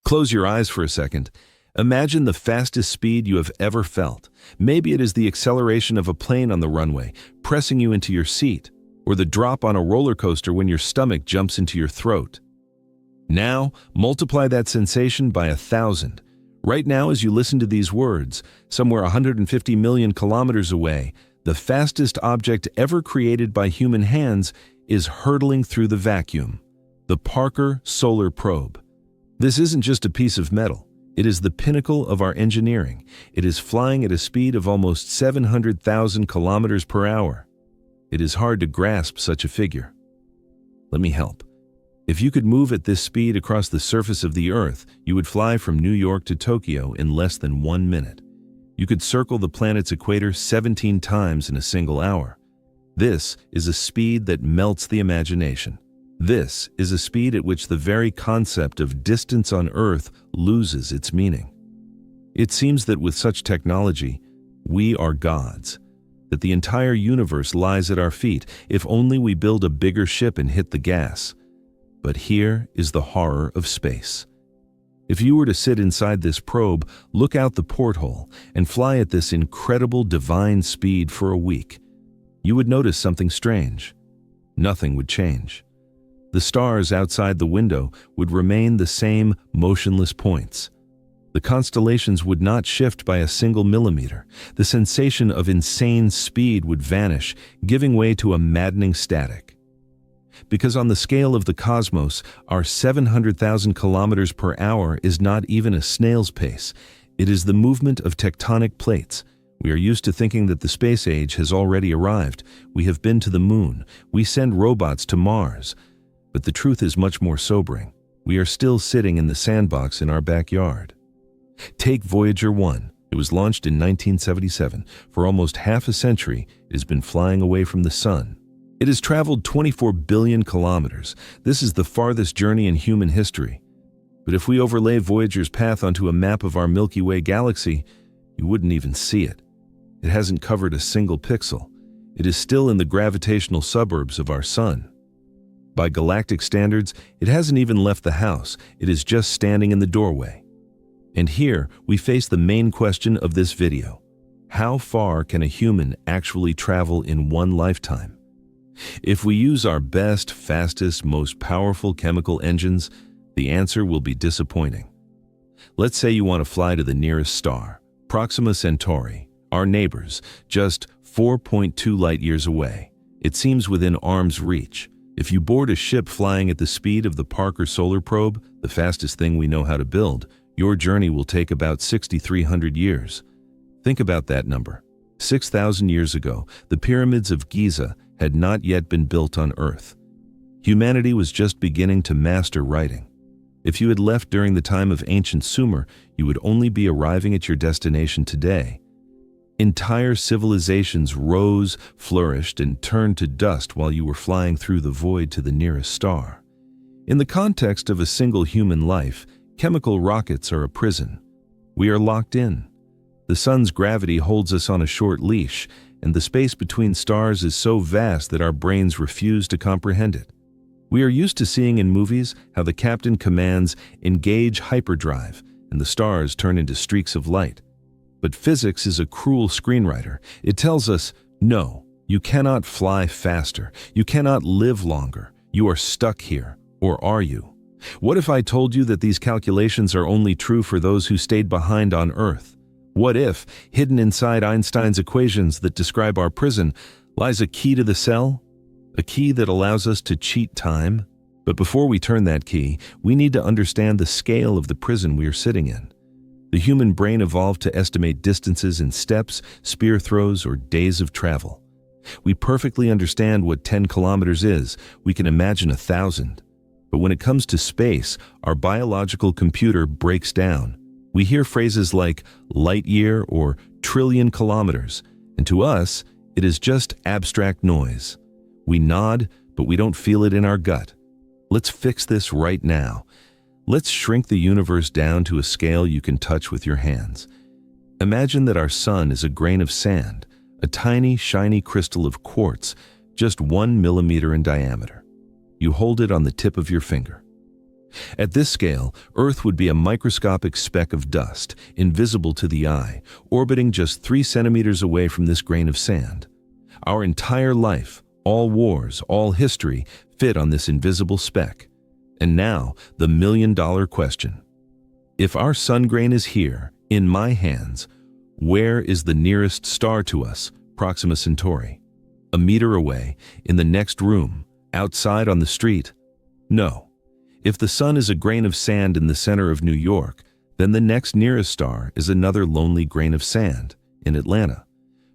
Close your eyes for a second. Imagine the fastest speed you have ever felt. Maybe it is the acceleration of a plane on the runway, pressing you into your seat, or the drop on a roller coaster when your stomach jumps into your throat. Now, multiply that sensation by 1,000. Right now, as you listen to these words, somewhere 150 million kilometers away, the fastest object ever created by human hands is hurtling through the vacuum. The Parker Solar Probe. This isn't just a piece of metal. It is the pinnacle of our engineering. It is flying at a speed of almost 700,000 kilometers per hour. It is hard to grasp such a figure. Let me help. If you could move at this speed across the surface of the Earth, you would fly from New York to Tokyo in less than 1 minute. You could circle the planet's equator 17 times in a single hour. This is a speed that melts the imagination. This is a speed at which the very concept of distance on Earth loses its meaning. It seems that with such technology, we are gods, that the entire universe lies at our feet if only we build a bigger ship and hit the gas. But here is the horror of space. If you were to sit inside this probe, look out the porthole, and fly at this incredible divine speed for a week, you would notice something strange. Nothing would change. The stars outside the window would remain the same motionless points. The constellations would not shift by a single millimeter. The sensation of insane speed would vanish, giving way to a maddening static. Because on the scale of the cosmos, our 700,000 kilometers per hour is not even a snail's pace. It is the movement of tectonic plates. We are used to thinking that the space age has already arrived. We have been to the moon. We send robots to Mars. But the truth is much more sobering. We are still sitting in the sandbox in our backyard. Take Voyager 1. It was launched in 1977. For almost half a century, it has been flying away from the sun. It has traveled 24 billion kilometers. This is the farthest journey in human history. But if we overlay Voyager's path onto a map of our Milky Way galaxy, you wouldn't even see it. It hasn't covered a single pixel. It is still in the gravitational suburbs of our sun. By galactic standards, it hasn't even left the house. It is just standing in the doorway. And here, we face the main question of this video. How far can a human actually travel in one lifetime? If we use our best, fastest, most powerful chemical engines, the answer will be disappointing. Let's say you want to fly to the nearest star, Proxima Centauri, our neighbors, just 4.2 light-years away. It seems within arm's reach. If you board a ship flying at the speed of the Parker Solar Probe, the fastest thing we know how to build, your journey will take about 6,300 years. Think about that number. 6,000 years ago, the pyramids of Giza had not yet been built on Earth. Humanity was just beginning to master writing. If you had left during the time of ancient Sumer, you would only be arriving at your destination today. Entire civilizations rose, flourished, and turned to dust while you were flying through the void to the nearest star. In the context of a single human life, chemical rockets are a prison. We are locked in. The sun's gravity holds us on a short leash, and the space between stars is so vast that our brains refuse to comprehend it. We are used to seeing in movies how the captain commands, "Engage hyperdrive," and the stars turn into streaks of light. But physics is a cruel screenwriter. It tells us, no, you cannot fly faster. You cannot live longer. You are stuck here. Or are you? What if I told you that these calculations are only true for those who stayed behind on Earth? What if, hidden inside Einstein's equations that describe our prison, lies a key to the cell? A key that allows us to cheat time? But before we turn that key, we need to understand the scale of the prison we are sitting in. The human brain evolved to estimate distances in steps, spear throws, or days of travel. We perfectly understand what 10 kilometers is. We can imagine 1,000. But when it comes to space, our biological computer breaks down. We hear phrases like light year or trillion kilometers, and to us, it is just abstract noise. We nod, but we don't feel it in our gut. Let's fix this right now. Let's shrink the universe down to a scale you can touch with your hands. Imagine that our sun is a grain of sand, a tiny, shiny crystal of quartz, just 1 millimeter in diameter. You hold it on the tip of your finger. At this scale, Earth would be a microscopic speck of dust, invisible to the eye, orbiting just 3 centimeters away from this grain of sand. Our entire life, all wars, all history, fit on this invisible speck. And now, the million-dollar question. If our sun grain is here, in my hands, where is the nearest star to us, Proxima Centauri? A meter away, in the next room, outside on the street? No. If the sun is a grain of sand in the center of New York, then the next nearest star is another lonely grain of sand in Atlanta.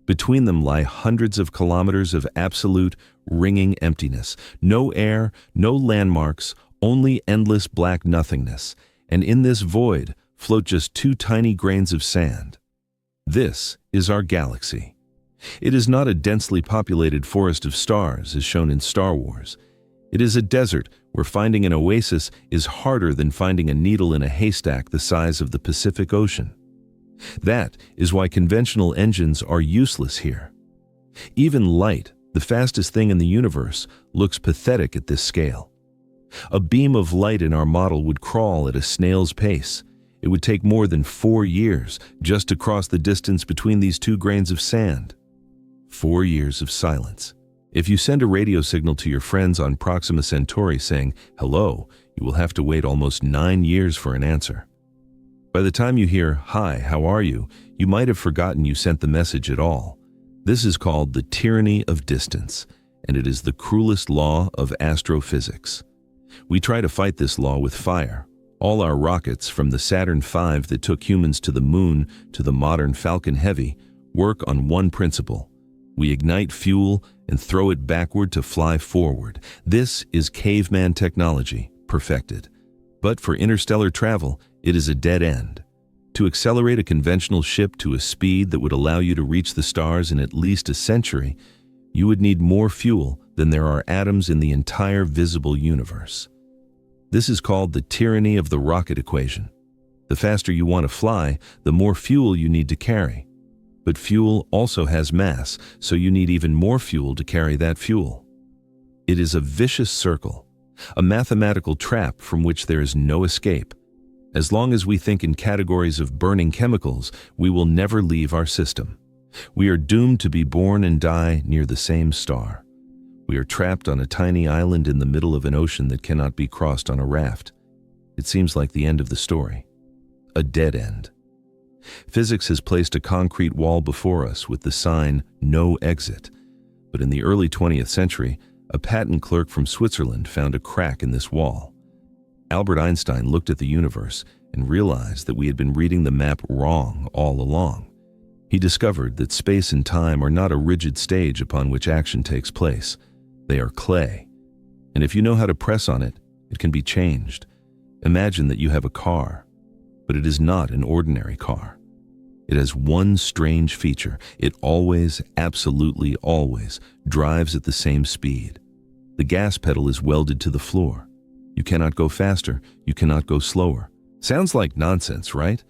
Between them lie hundreds of kilometers of absolute, ringing emptiness. No air, no landmarks, only endless black nothingness. And in this void float just 2 tiny grains of sand. This is our galaxy. It is not a densely populated forest of stars as shown in Star Wars. It is a desert where finding an oasis is harder than finding a needle in a haystack the size of the Pacific Ocean. That is why conventional engines are useless here. Even light, the fastest thing in the universe, looks pathetic at this scale. A beam of light in our model would crawl at a snail's pace. It would take more than 4 years just to cross the distance between these 2 grains of sand. 4 years of silence. If you send a radio signal to your friends on Proxima Centauri saying, "Hello," you will have to wait almost 9 years for an answer. By the time you hear, "Hi, how are you?" you might have forgotten you sent the message at all. This is called the tyranny of distance, and it is the cruelest law of astrophysics. We try to fight this law with fire. All our rockets, from the Saturn V that took humans to the moon to the modern Falcon Heavy, work on one principle. We ignite fuel and throw it backward to fly forward. This is caveman technology, perfected. But for interstellar travel, it is a dead end. To accelerate a conventional ship to a speed that would allow you to reach the stars in at least a century, you would need more fuel than there are atoms in the entire visible universe. This is called the tyranny of the rocket equation. The faster you want to fly, the more fuel you need to carry. But fuel also has mass, so you need even more fuel to carry that fuel. It is a vicious circle, a mathematical trap from which there is no escape. As long as we think in categories of burning chemicals, we will never leave our system. We are doomed to be born and die near the same star. We are trapped on a tiny island in the middle of an ocean that cannot be crossed on a raft. It seems like the end of the story. A dead end. Physics has placed a concrete wall before us with the sign, "No exit." But in the early 20th century, a patent clerk from Switzerland found a crack in this wall. Albert Einstein looked at the universe and realized that we had been reading the map wrong all along. He discovered that space and time are not a rigid stage upon which action takes place. They are clay. And if you know how to press on it, it can be changed. Imagine that you have a car. But it is not an ordinary car. It has one strange feature. It always, absolutely always, drives at the same speed. The gas pedal is welded to the floor. You cannot go faster. You cannot go slower. Sounds like nonsense, right?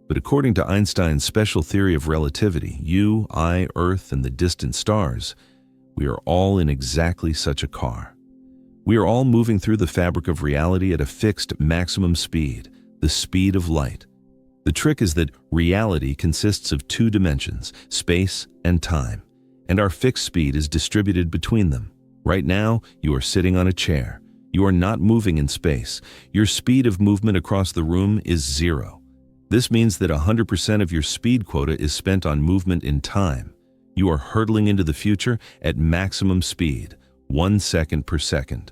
But according to Einstein's special theory of relativity, you, I, Earth, and the distant stars, we are all in exactly such a car. We are all moving through the fabric of reality at a fixed maximum speed. The speed of light. The trick is that reality consists of 2 dimensions, space and time, and our fixed speed is distributed between them. Right now, you are sitting on a chair. You are not moving in space. Your speed of movement across the room is 0. This means that 100% of your speed quota is spent on movement in time. You are hurtling into the future at maximum speed, 1 second per second.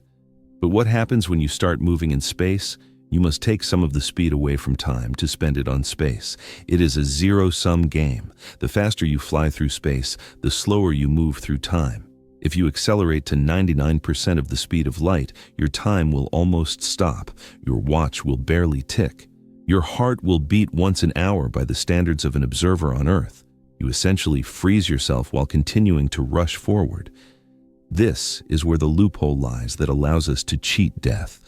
But what happens when you start moving in space? You must take some of the speed away from time to spend it on space. It is a zero-sum game. The faster you fly through space, the slower you move through time. If you accelerate to 99% of the speed of light, your time will almost stop. Your watch will barely tick. Your heart will beat once an hour by the standards of an observer on Earth. You essentially freeze yourself while continuing to rush forward. This is where the loophole lies that allows us to cheat death.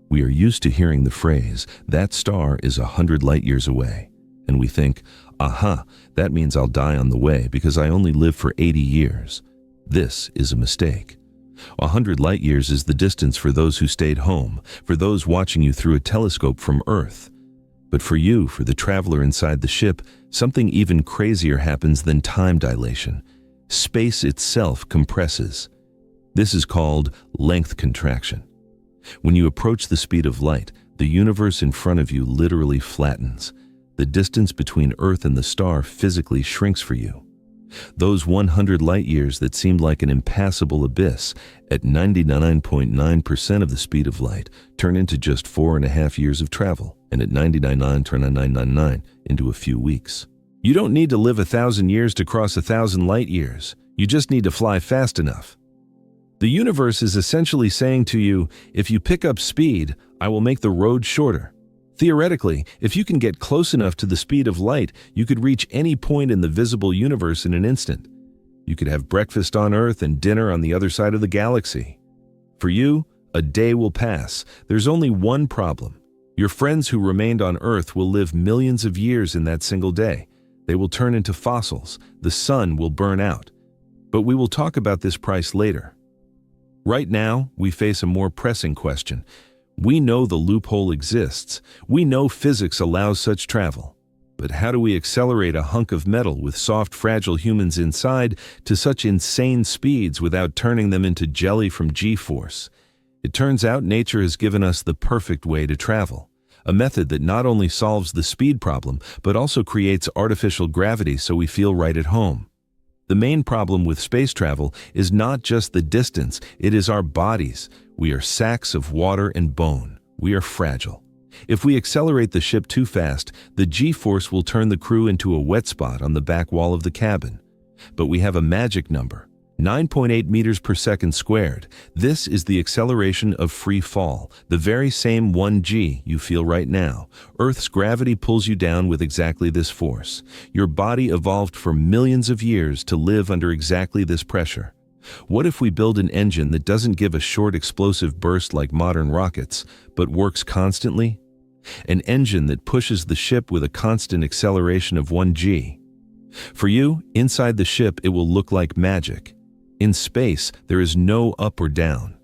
We are used to hearing the phrase, "That star is 100 light years away." And we think, "Aha, that means I'll die on the way because I only live for 80 years. This is a mistake. 100 light years is the distance for those who stayed home, for those watching you through a telescope from Earth. But for you, for the traveler inside the ship, something even crazier happens than time dilation. Space itself compresses. This is called length contraction. When you approach the speed of light, the universe in front of you literally flattens. The distance between Earth and the star physically shrinks for you. Those 100 light years that seemed like an impassable abyss at 99.9% of the speed of light turn into just 4.5 years of travel, and at 99.9 turn 999 into a few weeks. You don't need to live 1,000 years to cross 1,000 light years. You just need to fly fast enough. The universe is essentially saying to you, if you pick up speed, I will make the road shorter. Theoretically, if you can get close enough to the speed of light, you could reach any point in the visible universe in an instant. You could have breakfast on Earth and dinner on the other side of the galaxy. For you, a day will pass. There's only one problem. Your friends who remained on Earth will live millions of years in that single day. They will turn into fossils. The sun will burn out. But we will talk about this price later. Right now, we face a more pressing question. We know the loophole exists. We know physics allows such travel. But how do we accelerate a hunk of metal with soft, fragile humans inside to such insane speeds without turning them into jelly from G-force? It turns out nature has given us the perfect way to travel. A method that not only solves the speed problem, but also creates artificial gravity so we feel right at home. The main problem with space travel is not just the distance, it is our bodies. We are sacks of water and bone. We are fragile. If we accelerate the ship too fast, the G-force will turn the crew into a wet spot on the back wall of the cabin. But we have a magic number, 9.8 meters per second squared. This is the acceleration of free fall, the very same 1g you feel right now. Earth's gravity pulls you down with exactly this force. Your body evolved for millions of years to live under exactly this pressure. What if we build an engine that doesn't give a short explosive burst like modern rockets, but works constantly? An engine that pushes the ship with a constant acceleration of 1g. For you, inside the ship, it will look like magic. In space, there is no up or down.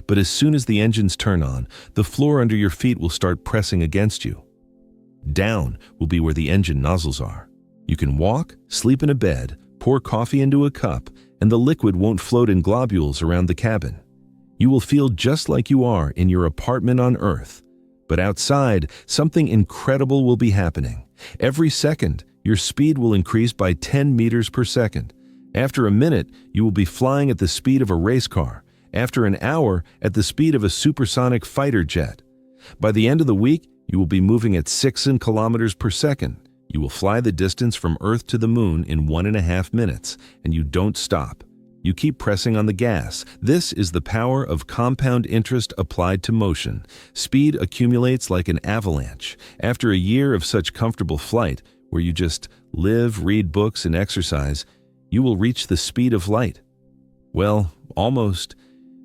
But as soon as the engines turn on, the floor under your feet will start pressing against you. Down will be where the engine nozzles are. You can walk, sleep in a bed, pour coffee into a cup, and the liquid won't float in globules around the cabin. You will feel just like you are in your apartment on Earth. But outside, something incredible will be happening. Every second, your speed will increase by 10 meters per second. After a minute, you will be flying at the speed of a race car. After an hour, at the speed of a supersonic fighter jet. By the end of the week, you will be moving at 6 kilometers per second. You will fly the distance from Earth to the Moon in 1.5 minutes, and you don't stop. You keep pressing on the gas. This is the power of compound interest applied to motion. Speed accumulates like an avalanche. After a year of such comfortable flight, where you just live, read books, and exercise, you will reach the speed of light. Well, almost.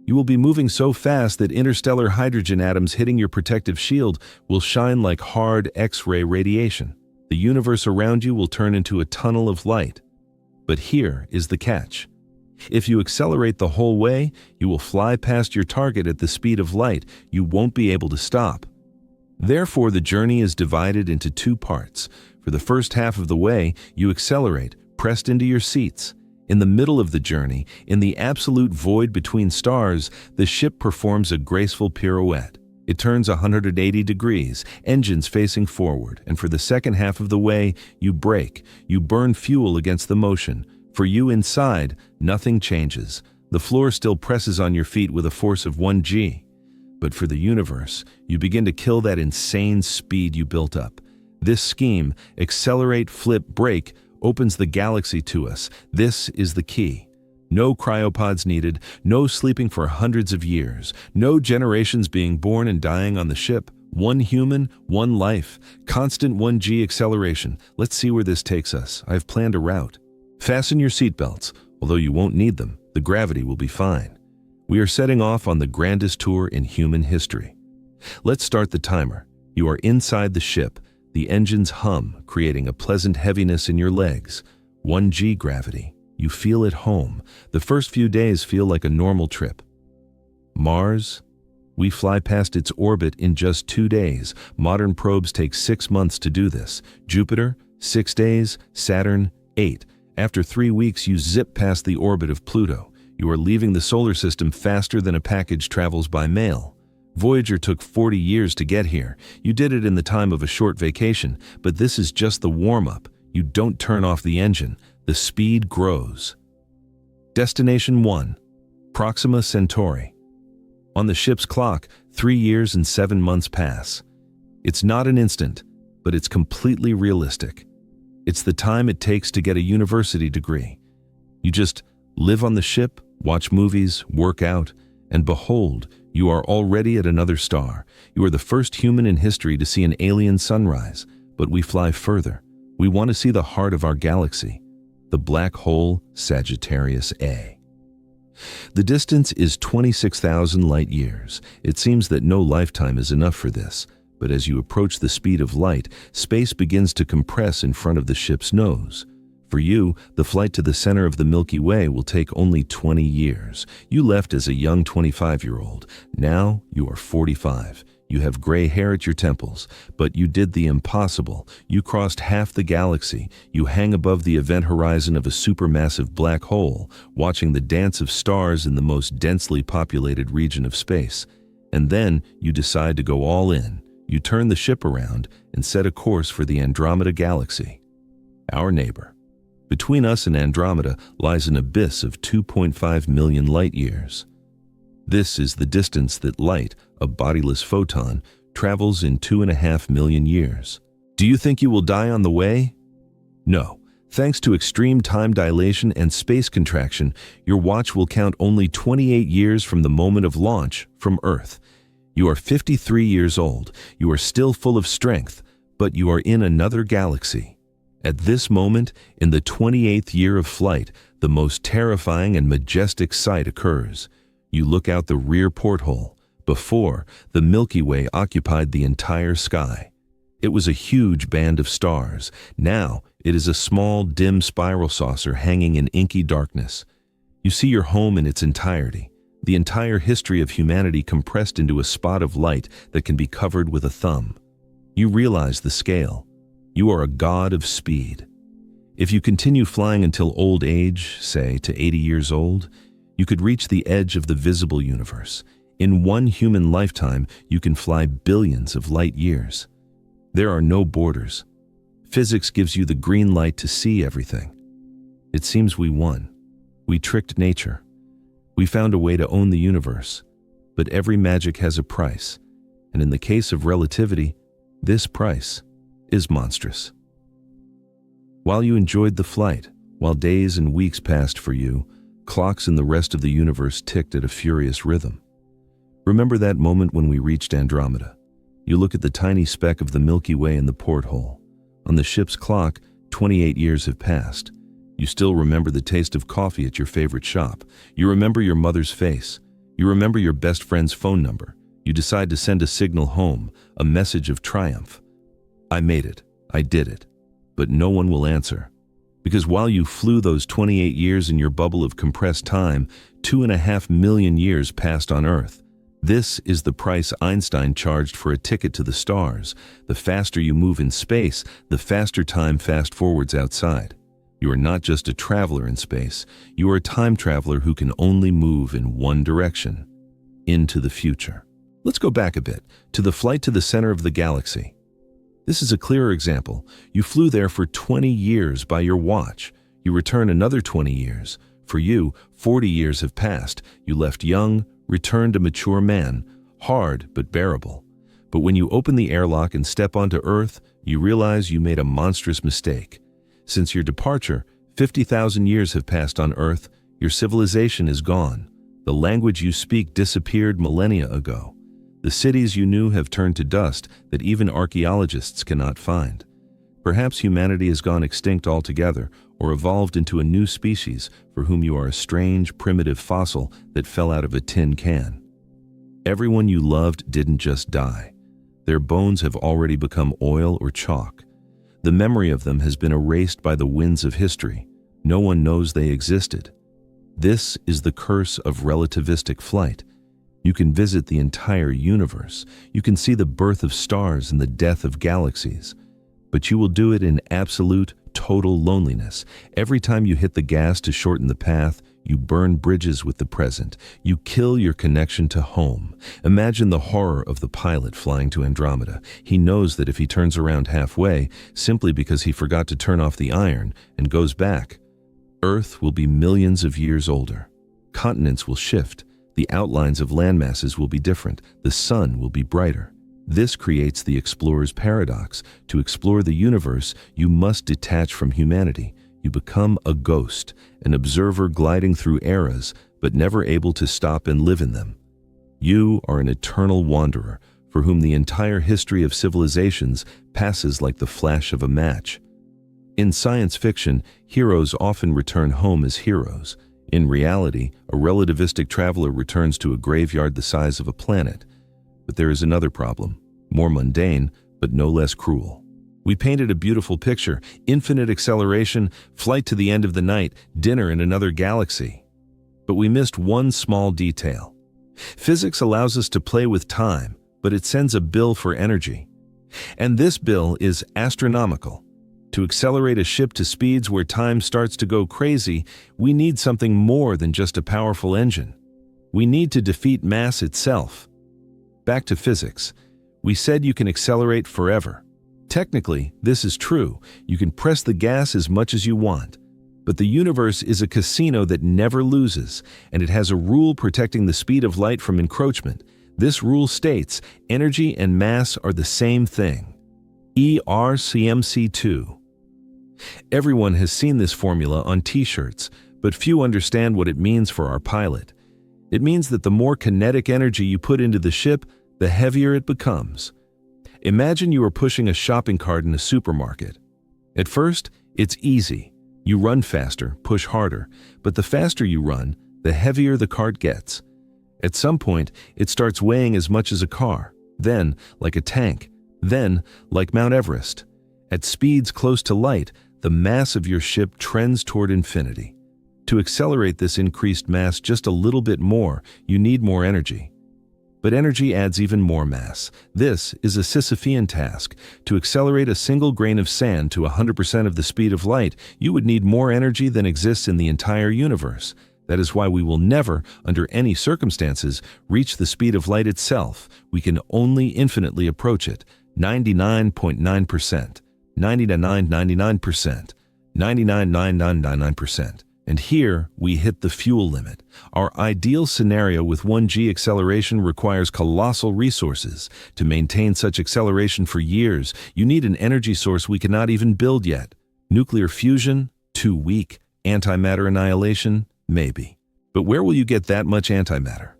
You will be moving so fast that interstellar hydrogen atoms hitting your protective shield will shine like hard X-ray radiation. The universe around you will turn into a tunnel of light. But here is the catch. If you accelerate the whole way, you will fly past your target at the speed of light. You won't be able to stop. Therefore, the journey is divided into two parts. For the first half of the way, you accelerate, pressed into your seats. In the middle of the journey, in the absolute void between stars, the ship performs a graceful pirouette. It turns 180 degrees, engines facing forward, and for the second half of the way, you brake. You burn fuel against the motion. For you inside, nothing changes. The floor still presses on your feet with a force of 1g. But for the universe, you begin to kill that insane speed you built up. This scheme, accelerate, flip, brake, opens the galaxy to us. This is the key. No cryopods needed, no sleeping for hundreds of years, no generations being born and dying on the ship. One human, one life, constant 1g acceleration. Let's see where this takes us. I've planned a route. Fasten your seatbelts. Although you won't need them, the gravity will be fine. We are setting off on the grandest tour in human history. Let's start the timer. You are inside the ship. The engines hum, creating a pleasant heaviness in your legs. 1g gravity. You feel at home. The first few days feel like a normal trip. Mars? We fly past its orbit in just 2 days. Modern probes take 6 months to do this. Jupiter? 6 days. Saturn? 8. After 3 weeks, you zip past the orbit of Pluto. You are leaving the solar system faster than a package travels by mail. Voyager took 40 years to get here. You did it in the time of a short vacation, but this is just the warm-up. You don't turn off the engine. The speed grows. Destination 1. Proxima Centauri. On the ship's clock, 3 years and 7 months pass. It's not an instant, but it's completely realistic. It's the time it takes to get a university degree. You just live on the ship, watch movies, work out, and behold, you are already at another star. You are the first human in history to see an alien sunrise, but we fly further. We want to see the heart of our galaxy, the black hole Sagittarius A. The distance is 26,000 light years. It seems that no lifetime is enough for this, but as you approach the speed of light, space begins to compress in front of the ship's nose. For you, the flight to the center of the Milky Way will take only 20 years. You left as a young 25-year-old. Now you are 45. You have gray hair at your temples, but you did the impossible. You crossed half the galaxy. You hang above the event horizon of a supermassive black hole, watching the dance of stars in the most densely populated region of space. And then you decide to go all in. You turn the ship around and set a course for the Andromeda galaxy, our neighbor. Between us and Andromeda lies an abyss of 2.5 million light years. This is the distance that light, a bodiless photon, travels in 2.5 million years. Do you think you will die on the way? No. Thanks to extreme time dilation and space contraction, your watch will count only 28 years from the moment of launch from Earth. You are 53 years old. You are still full of strength, but you are in another galaxy. At this moment, in the 28th year of flight, the most terrifying and majestic sight occurs. You look out the rear porthole. Before, the Milky Way occupied the entire sky. It was a huge band of stars. Now, it is a small, dim spiral saucer hanging in inky darkness. You see your home in its entirety, the entire history of humanity compressed into a spot of light that can be covered with a thumb. You realize the scale. You are a god of speed. If you continue flying until old age, say to 80 years old, you could reach the edge of the visible universe. In one human lifetime, you can fly billions of light years. There are no borders. Physics gives you the green light to see everything. It seems we won. We tricked nature. We found a way to own the universe. But every magic has a price. And in the case of relativity, this price is monstrous. While you enjoyed the flight, while days and weeks passed for you, clocks in the rest of the universe ticked at a furious rhythm. Remember that moment when we reached Andromeda? You look at the tiny speck of the Milky Way in the porthole. On the ship's clock, 28 years have passed. You still remember the taste of coffee at your favorite shop. You remember your mother's face. You remember your best friend's phone number. You decide to send a signal home, a message of triumph. I made it. I did it. But no one will answer. Because while you flew those 28 years in your bubble of compressed time, 2.5 million years passed on Earth. This is the price Einstein charged for a ticket to the stars. The faster you move in space, the faster time fast forwards outside. You are not just a traveler in space. You are a time traveler who can only move in one direction, into the future. Let's go back a bit, to the flight to the center of the galaxy. This is a clearer example. You flew there for 20 years by your watch. You return another 20 years. For you, 40 years have passed. You left young, returned a mature man, hard but bearable. But when you open the airlock and step onto Earth, you realize you made a monstrous mistake. Since your departure, 50,000 years have passed on Earth. Your civilization is gone. The language you speak disappeared millennia ago. The cities you knew have turned to dust that even archaeologists cannot find. Perhaps humanity has gone extinct altogether or evolved into a new species for whom you are a strange, primitive fossil that fell out of a tin can. Everyone you loved didn't just die. Their bones have already become oil or chalk. The memory of them has been erased by the winds of history. No one knows they existed. This is the curse of relativistic flight. You can visit the entire universe. You can see the birth of stars and the death of galaxies. But you will do it in absolute, total loneliness. Every time you hit the gas to shorten the path, you burn bridges with the present. You kill your connection to home. Imagine the horror of the pilot flying to Andromeda. He knows that if he turns around halfway, simply because he forgot to turn off the iron, and goes back, Earth will be millions of years older. Continents will shift. The outlines of landmasses will be different. The sun will be brighter. This creates the explorer's paradox. To explore the universe, you must detach from humanity. You become a ghost, an observer gliding through eras, but never able to stop and live in them. You are an eternal wanderer, for whom the entire history of civilizations passes like the flash of a match. In science fiction, heroes often return home as heroes. In reality, a relativistic traveler returns to a graveyard the size of a planet. But there is another problem, more mundane, but no less cruel. We painted a beautiful picture: infinite acceleration, flight to the end of the night, dinner in another galaxy. But we missed one small detail. Physics allows us to play with time, but it sends a bill for energy. And this bill is astronomical. To accelerate a ship to speeds where time starts to go crazy, we need something more than just a powerful engine. We need to defeat mass itself. Back to physics. We said you can accelerate forever. Technically, this is true. You can press the gas as much as you want. But the universe is a casino that never loses, and it has a rule protecting the speed of light from encroachment. This rule states energy and mass are the same thing. ERCMC2. Everyone has seen this formula on t-shirts, but few understand what it means for our pilot. It means that the more kinetic energy you put into the ship, the heavier it becomes. Imagine you are pushing a shopping cart in a supermarket. At first, it's easy. You run faster, push harder, but the faster you run, the heavier the cart gets. At some point, it starts weighing as much as a car, then like a tank, then like Mount Everest. At speeds close to light, the mass of your ship trends toward infinity. To accelerate this increased mass just a little bit more, you need more energy. But energy adds even more mass. This is a Sisyphean task. To accelerate a single grain of sand to 100% of the speed of light, you would need more energy than exists in the entire universe. That is why we will never, under any circumstances, reach the speed of light itself. We can only infinitely approach it. 99.9%. 99.99%, 99.9999%. And here we hit the fuel limit. Our ideal scenario with 1G acceleration requires colossal resources. To maintain such acceleration for years, you need an energy source we cannot even build yet. Nuclear fusion? Too weak. Antimatter annihilation? Maybe. But where will you get that much antimatter?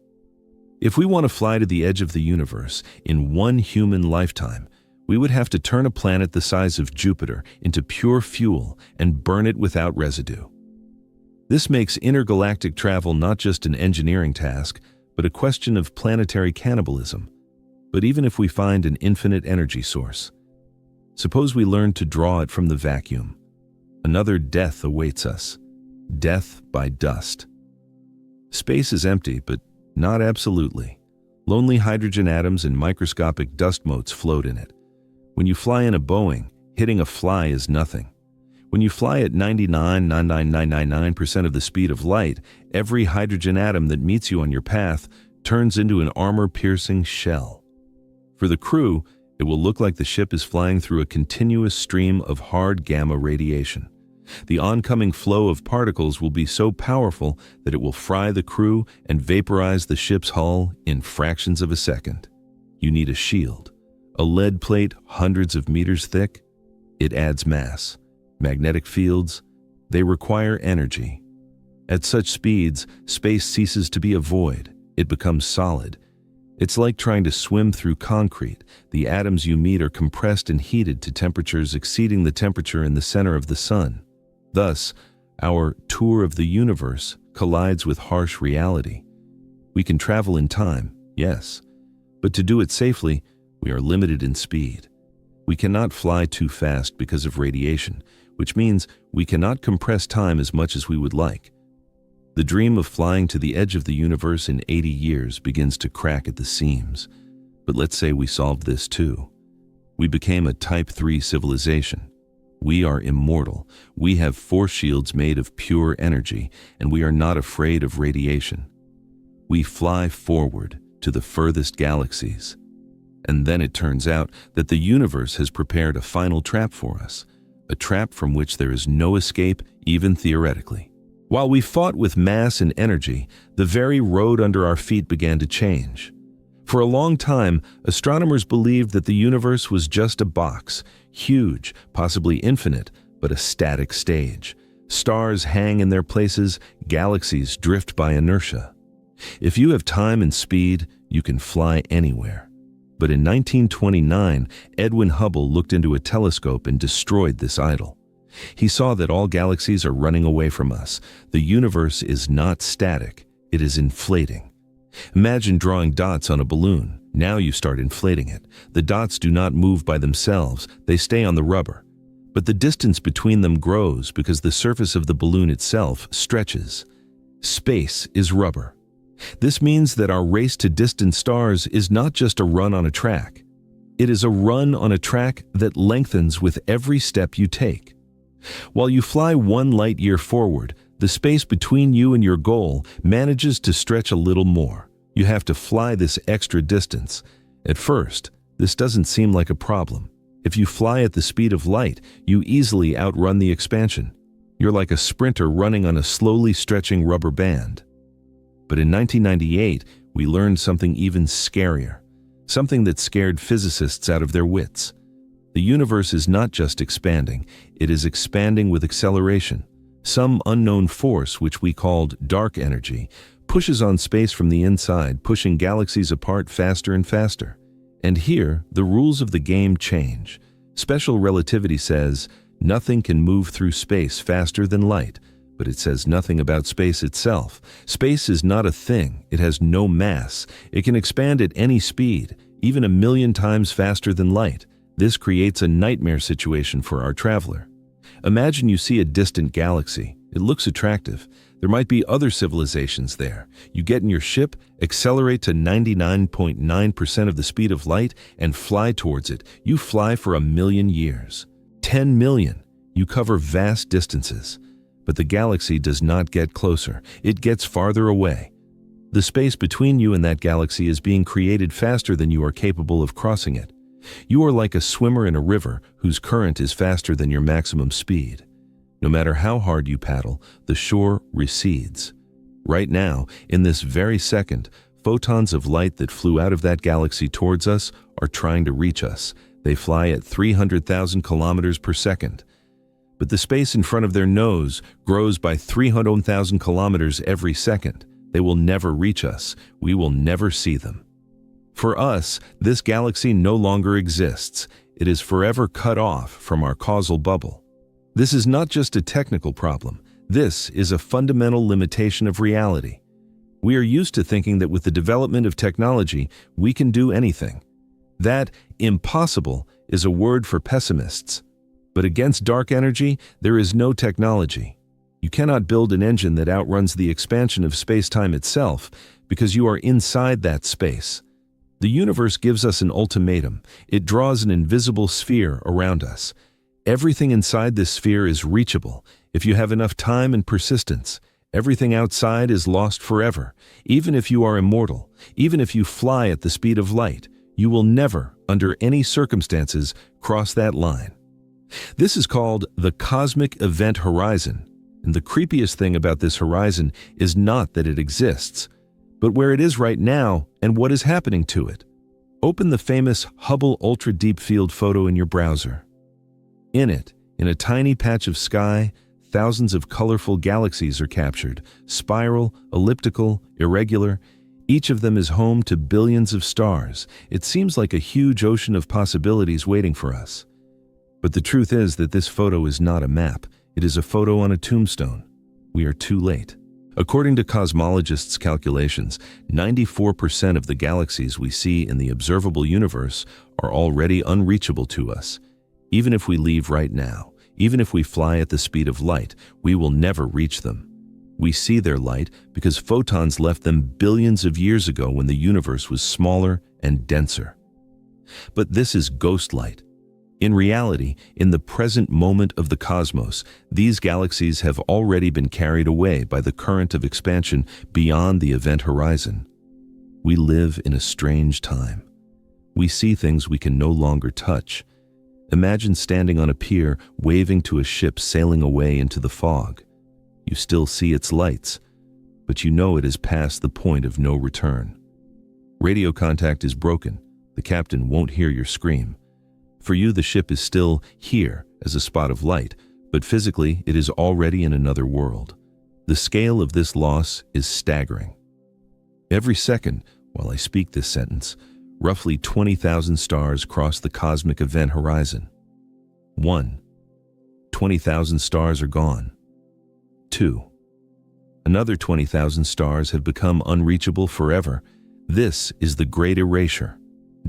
If we want to fly to the edge of the universe in one human lifetime, we would have to turn a planet the size of Jupiter into pure fuel and burn it without residue. This makes intergalactic travel not just an engineering task, but a question of planetary cannibalism. But even if we find an infinite energy source, suppose we learn to draw it from the vacuum, another death awaits us. Death by dust. Space is empty, but not absolutely. Lonely hydrogen atoms and microscopic dust motes float in it. When you fly in a Boeing, hitting a fly is nothing. When you fly at 99.99999% of the speed of light, every hydrogen atom that meets you on your path turns into an armor-piercing shell. For the crew, it will look like the ship is flying through a continuous stream of hard gamma radiation. The oncoming flow of particles will be so powerful that it will fry the crew and vaporize the ship's hull in fractions of a second. You need a shield. A lead plate hundreds of meters thick? It adds mass. Magnetic fields? They require energy. At such speeds, space ceases to be a void. It becomes solid. It's like trying to swim through concrete. The atoms you meet are compressed and heated to temperatures exceeding the temperature in the center of the sun. Thus, our tour of the universe collides with harsh reality. We can travel in time, yes, but to do it safely, we are limited in speed. We cannot fly too fast because of radiation, which means we cannot compress time as much as we would like. The dream of flying to the edge of the universe in 80 years begins to crack at the seams. But let's say we solved this too. We became a Type 3 civilization. We are immortal. We have force shields made of pure energy, and we are not afraid of radiation. We fly forward to the furthest galaxies. And then it turns out that the universe has prepared a final trap for us, a trap from which there is no escape, even theoretically. While we fought with mass and energy, the very road under our feet began to change. For a long time, astronomers believed that the universe was just a box, huge, possibly infinite, but a static stage. Stars hang in their places, galaxies drift by inertia. If you have time and speed, you can fly anywhere. But in 1929, Edwin Hubble looked into a telescope and destroyed this idol. He saw that all galaxies are running away from us. The universe is not static, it is inflating. Imagine drawing dots on a balloon. Now you start inflating it. The dots do not move by themselves, they stay on the rubber. But the distance between them grows because the surface of the balloon itself stretches. Space is rubber. This means that our race to distant stars is not just a run on a track. It is a run on a track that lengthens with every step you take. While you fly 1 light year forward, the space between you and your goal manages to stretch a little more. You have to fly this extra distance. At first, this doesn't seem like a problem. If you fly at the speed of light, you easily outrun the expansion. You're like a sprinter running on a slowly stretching rubber band. But in 1998, we learned something even scarier, something that scared physicists out of their wits. The universe is not just expanding, it is expanding with acceleration. Some unknown force, which we called dark energy, pushes on space from the inside, pushing galaxies apart faster and faster. And here, the rules of the game change. Special relativity says, nothing can move through space faster than light, but it says nothing about space itself. Space is not a thing, it has no mass. It can expand at any speed, even 1,000,000 times faster than light. This creates a nightmare situation for our traveler. Imagine you see a distant galaxy. It looks attractive. There might be other civilizations there. You get in your ship, accelerate to 99.9% of the speed of light, and fly towards it. You fly for 1,000,000 years. 10 million. You cover vast distances. But the galaxy does not get closer. It gets farther away. The space between you and that galaxy is being created faster than you are capable of crossing it. You are like a swimmer in a river whose current is faster than your maximum speed. No matter how hard you paddle, the shore recedes. Right now, in this very second, photons of light that flew out of that galaxy towards us are trying to reach us. They fly at 300,000 kilometers per second. But the space in front of their nose grows by 300,000 kilometers every second. They will never reach us. We will never see them. For us, this galaxy no longer exists. It is forever cut off from our causal bubble. This is not just a technical problem. This is a fundamental limitation of reality. We are used to thinking that with the development of technology, we can do anything. That impossible is a word for pessimists. But against dark energy, there is no technology. You cannot build an engine that outruns the expansion of space-time itself because you are inside that space. The universe gives us an ultimatum. It draws an invisible sphere around us. Everything inside this sphere is reachable if you have enough time and persistence. Everything outside is lost forever. Even if you are immortal, even if you fly at the speed of light, you will never, under any circumstances, cross that line. This is called the cosmic event horizon. And the creepiest thing about this horizon is not that it exists, but where it is right now and what is happening to it. Open the famous Hubble Ultra Deep Field photo in your browser. In it, in a tiny patch of sky, thousands of colorful galaxies are captured, spiral, elliptical, irregular. Each of them is home to billions of stars. It seems like a huge ocean of possibilities waiting for us. But the truth is that this photo is not a map. It is a photo on a tombstone. We are too late. According to cosmologists' calculations, 94% of the galaxies we see in the observable universe are already unreachable to us. Even if we leave right now, even if we fly at the speed of light, we will never reach them. We see their light because photons left them billions of years ago when the universe was smaller and denser. But this is ghost light. In reality, in the present moment of the cosmos, these galaxies have already been carried away by the current of expansion beyond the event horizon. We live in a strange time. We see things we can no longer touch. Imagine standing on a pier, waving to a ship sailing away into the fog. You still see its lights, but you know it is past the point of no return. Radio contact is broken. The captain won't hear your scream. For you, the ship is still here as a spot of light, but physically it is already in another world. The scale of this loss is staggering. Every second, while I speak this sentence, roughly 20,000 stars cross the cosmic event horizon. 1. 20,000 stars are gone. 2. Another 20,000 stars have become unreachable forever. This is the Great Erasure.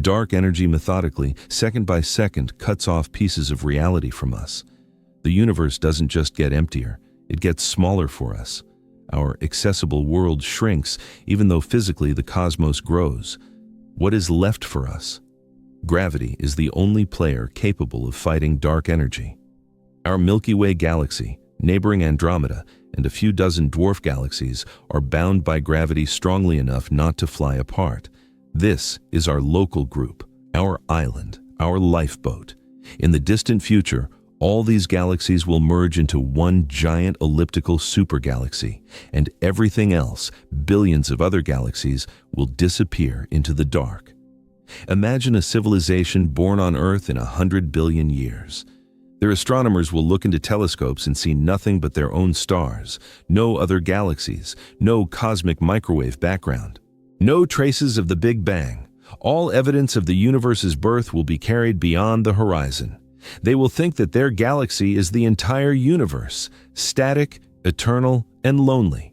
Dark energy methodically, second by second, cuts off pieces of reality from us. The universe doesn't just get emptier, it gets smaller for us. Our accessible world shrinks, even though physically the cosmos grows. What is left for us? Gravity is the only player capable of fighting dark energy. Our Milky Way galaxy, neighboring Andromeda, and a few dozen dwarf galaxies are bound by gravity strongly enough not to fly apart. This is our local group, our island, our lifeboat. In the distant future, all these galaxies will merge into one giant elliptical supergalaxy, and everything else, billions of other galaxies, will disappear into the dark. Imagine a civilization born on Earth in 100 billion years. Their astronomers will look into telescopes and see nothing but their own stars, no other galaxies, no cosmic microwave background. No traces of the Big Bang. All evidence of the universe's birth will be carried beyond the horizon. They will think that their galaxy is the entire universe, static, eternal, and lonely.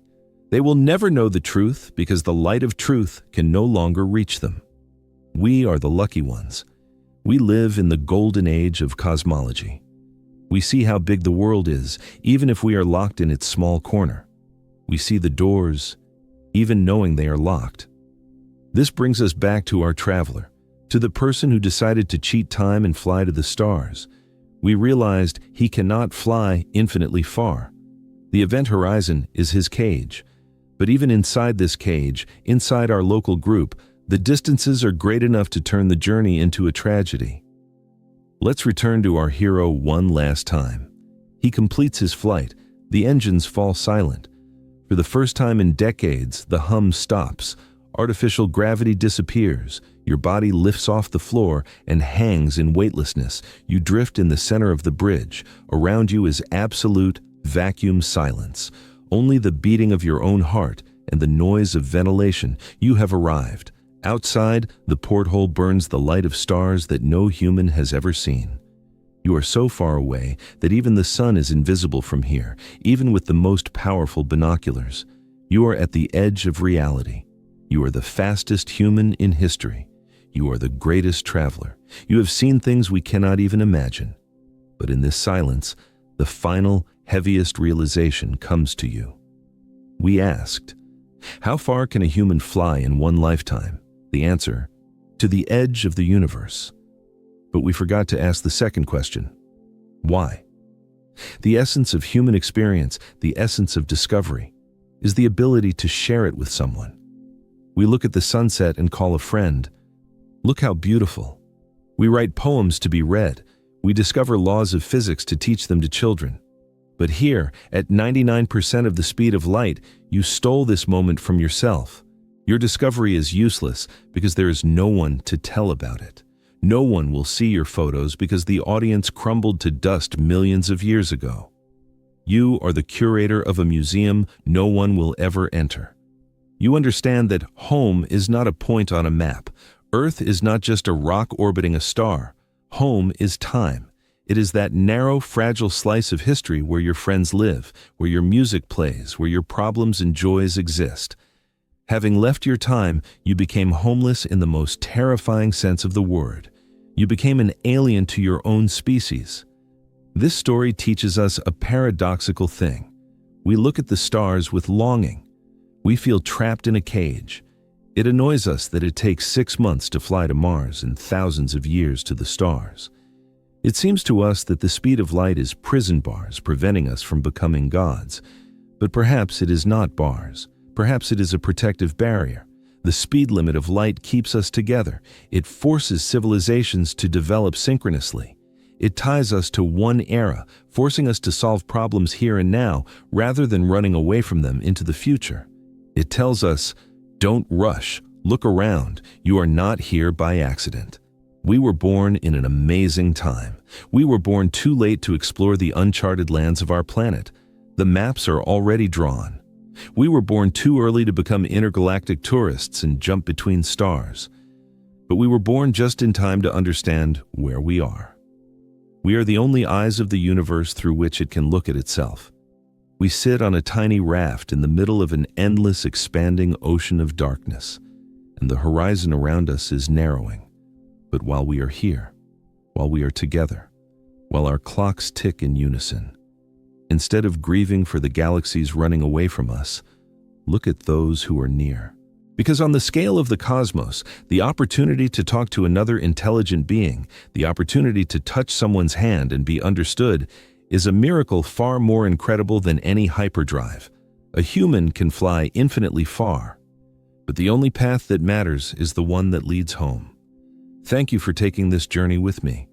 They will never know the truth because the light of truth can no longer reach them. We are the lucky ones. We live in the golden age of cosmology. We see how big the world is, even if we are locked in its small corner. We see the doors, even knowing they are locked. This brings us back to our traveler, to the person who decided to cheat time and fly to the stars. We realized he cannot fly infinitely far. The event horizon is his cage. But even inside this cage, inside our local group, the distances are great enough to turn the journey into a tragedy. Let's return to our hero one last time. He completes his flight. The engines fall silent. For the first time in decades, the hum stops. Artificial gravity disappears. Your body lifts off the floor and hangs in weightlessness. You drift in the center of the bridge. Around you is absolute vacuum silence. Only the beating of your own heart and the noise of ventilation. You have arrived. Outside, the porthole burns the light of stars that no human has ever seen. You are so far away that even the sun is invisible from here, even with the most powerful binoculars. You are at the edge of reality. You are the fastest human in history. You are the greatest traveler. You have seen things we cannot even imagine. But in this silence, the final, heaviest realization comes to you. We asked, how far can a human fly in one lifetime? The answer, to the edge of the universe. But we forgot to ask the second question, why? The essence of human experience, the essence of discovery, is the ability to share it with someone. We look at the sunset and call a friend, look how beautiful. We write poems to be read. We discover laws of physics to teach them to children. But here, at 99% of the speed of light, you stole this moment from yourself. Your discovery is useless because there is no one to tell about it. No one will see your photos because the audience crumbled to dust millions of years ago. You are the curator of a museum no one will ever enter. You understand that home is not a point on a map. Earth is not just a rock orbiting a star. Home is time. It is that narrow, fragile slice of history where your friends live, where your music plays, where your problems and joys exist. Having left your time, you became homeless in the most terrifying sense of the word. You became an alien to your own species. This story teaches us a paradoxical thing. We look at the stars with longing. We feel trapped in a cage. It annoys us that it takes 6 months to fly to Mars and thousands of years to the stars. It seems to us that the speed of light is prison bars preventing us from becoming gods. But perhaps it is not bars. Perhaps it is a protective barrier. The speed limit of light keeps us together. It forces civilizations to develop synchronously. It ties us to one era, forcing us to solve problems here and now rather than running away from them into the future. It tells us, don't rush, look around, you are not here by accident. We were born in an amazing time. We were born too late to explore the uncharted lands of our planet. The maps are already drawn. We were born too early to become intergalactic tourists and jump between stars. But we were born just in time to understand where we are. We are the only eyes of the universe through which it can look at itself. We sit on a tiny raft in the middle of an endless, expanding ocean of darkness, and the horizon around us is narrowing. But while we are here, while we are together, while our clocks tick in unison, instead of grieving for the galaxies running away from us, look at those who are near. Because on the scale of the cosmos, the opportunity to talk to another intelligent being, the opportunity to touch someone's hand and be understood, is a miracle far more incredible than any hyperdrive. A human can fly infinitely far, but the only path that matters is the one that leads home. Thank you for taking this journey with me.